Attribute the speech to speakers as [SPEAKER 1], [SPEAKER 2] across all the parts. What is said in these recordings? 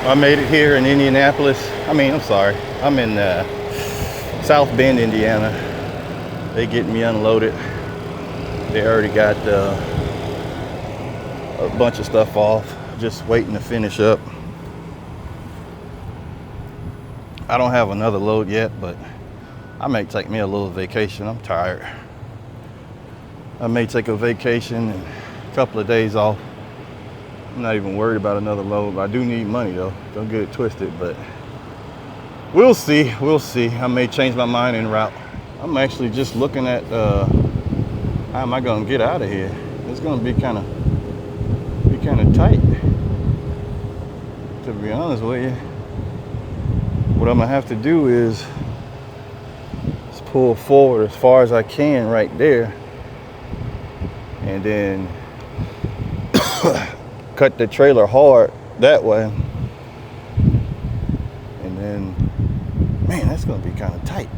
[SPEAKER 1] I made it here in Indianapolis. I'm sorry. I'm in South Bend, Indiana. They getting me unloaded. They already got a bunch of stuff off. Just waiting to finish up. I don't have another load yet, but I may take me a little vacation. I'm tired. I may take a vacation and a couple of days off. I'm not even worried about another load. I do need money though. Don't get it twisted, but we'll see. We'll see. I may change my mind en route. I'm actually just looking at how am I gonna get out of here? It's gonna be kind of tight, to be honest with you. What I'm gonna have to do is pull forward as far as I can right there, and then cut the trailer hard that way, and then, man, that's gonna be kind of tight.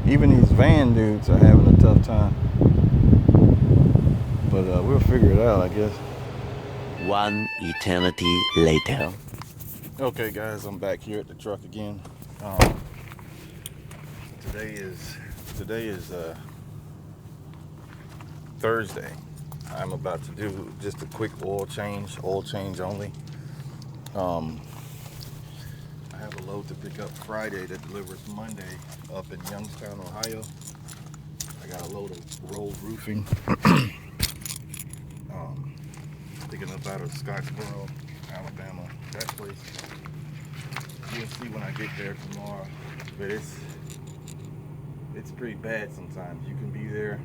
[SPEAKER 1] Even these van dudes are having a tough time, but we'll figure it out, I guess.
[SPEAKER 2] One eternity later.
[SPEAKER 1] Okay, guys, I'm back here at the truck again. Today is Thursday. I'm about to do just a quick oil change only. I have a load to pick up Friday that delivers Monday up in Youngstown, Ohio. I got a load of rolled roofing. Picking up out of Scottsboro, Alabama. That place, you'll see when I get there tomorrow. But it's pretty bad sometimes. You can be there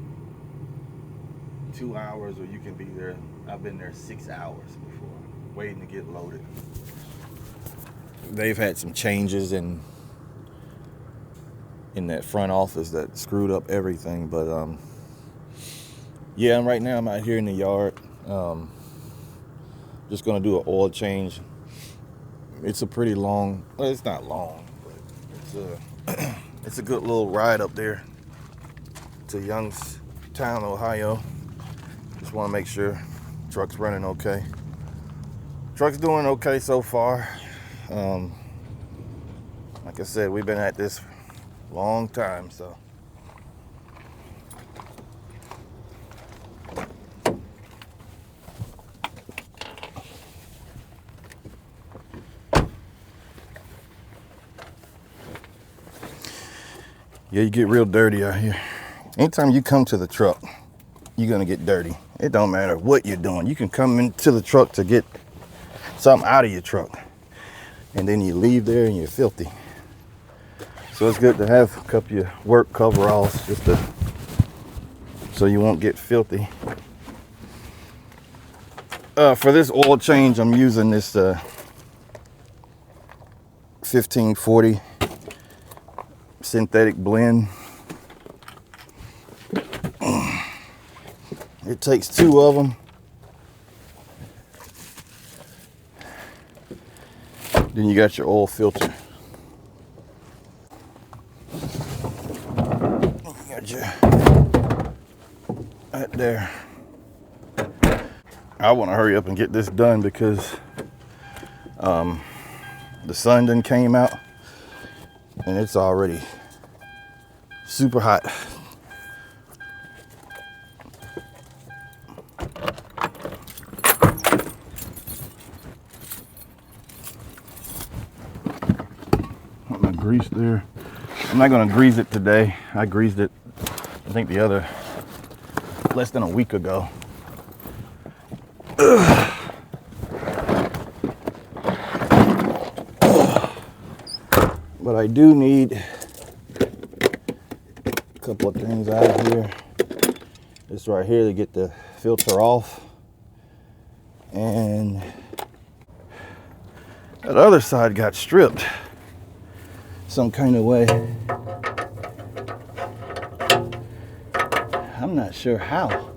[SPEAKER 1] 2 hours, or you can be there, I've been there 6 hours before, waiting to get loaded. They've had some changes in that front office that screwed up everything, but yeah, right now I'm out here in the yard, just gonna do an oil change. It's a pretty long, well, it's not long, but it's a good little ride up there to Youngstown, Ohio. Just want to make sure truck's running okay. Truck's doing okay so far. Like I said, we've been at this a long time, so. Yeah, you get real dirty out here. Anytime you come to the truck, you're gonna get dirty. It don't matter what you're doing. You can come into the truck to get something out of your truck, and then you leave there and you're filthy. So it's good to have a couple of work coveralls so you won't get filthy. For this oil change, I'm using this 1540 synthetic blend. It takes 2 of them. Then you got your oil filter. You got your right there. I want to hurry up and get this done because the sun done came out and it's already super hot. Grease there. I'm not gonna grease it today. I greased it, I think less than a week ago. But I do need a couple of things out of here. This right here to get the filter off. And that other side got stripped some kind of way. I'm not sure how.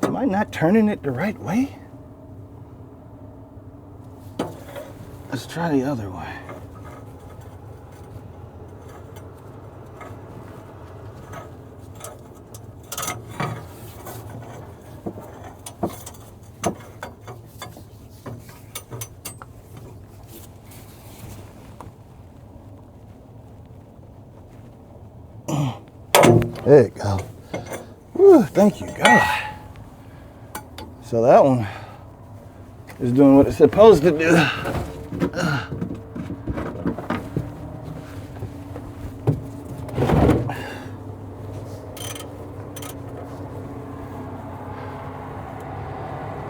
[SPEAKER 1] Am I not turning it the right way? Let's try the other way. There you go. Whew, thank you, God. So that one is doing what it's supposed to do.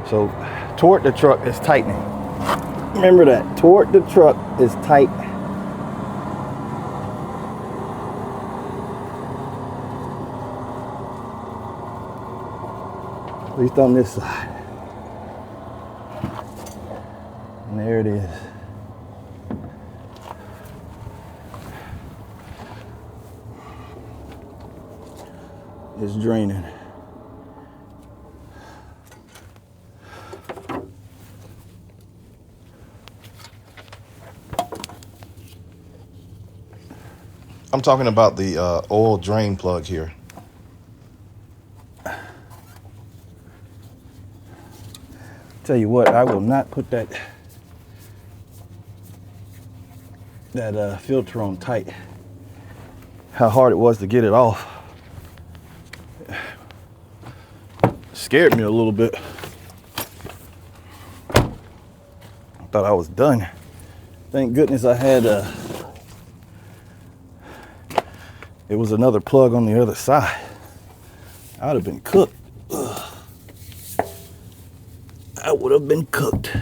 [SPEAKER 1] So toward the truck is tightening. Remember that, toward the truck is tight. At least on this side. And there it is. It's draining.
[SPEAKER 3] I'm talking about the oil drain plug here.
[SPEAKER 1] Tell you what, I will not put that filter on tight. How hard it was to get it off. Scared me a little bit. I thought I was done. Thank goodness I had it was another plug on the other side. I would have been cooked. Ugh. I would have been cooked.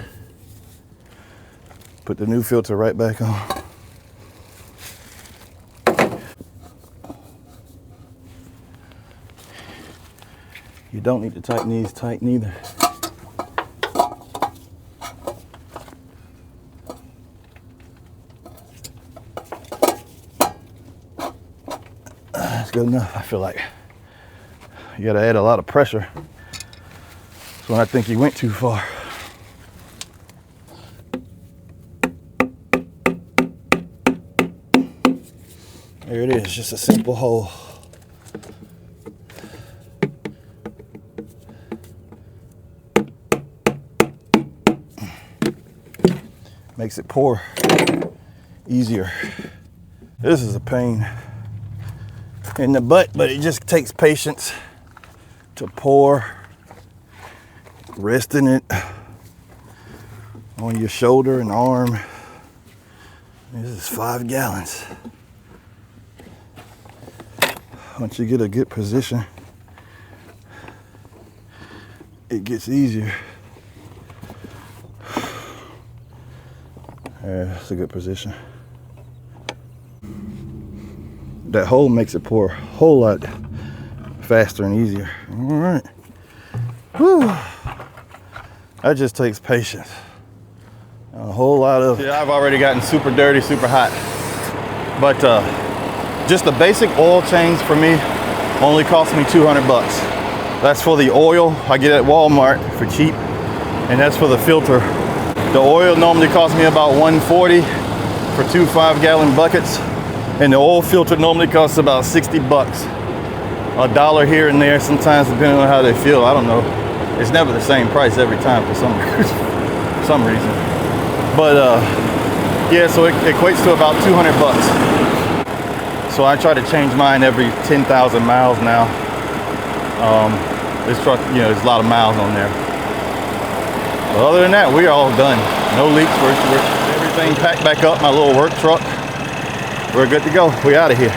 [SPEAKER 1] Put the new filter right back on. You don't need to tighten these tight neither. That's good enough. I feel like you gotta add a lot of pressure. That's when I think you went too far. There it is, just a simple hole. Makes it pour easier. This is a pain in the butt, but it just takes patience to pour, resting it on your shoulder and arm. This is 5 gallons. Once you get a good position, it gets easier. That's a good position. That hole makes it pour a whole lot faster and easier. All right. Whew. That just takes patience. A whole lot of. Yeah, I've already gotten super dirty, super hot. But just the basic oil change for me only cost me 200 bucks. That's for the oil I get at Walmart for cheap, and that's for the filter. The oil normally costs me about $140 for 2 5-gallon buckets, and the oil filter normally costs about 60 bucks. $1 here and there, sometimes depending on how they feel. I don't know. It's never the same price every time for some reason. But yeah, so it equates to about 200 bucks. So I try to change mine every 10,000 miles now. This truck, you know, there's a lot of miles on there. But other than that, we're all done. No leaks. We're everything packed back up. My little work truck. We're good to go. We out of here.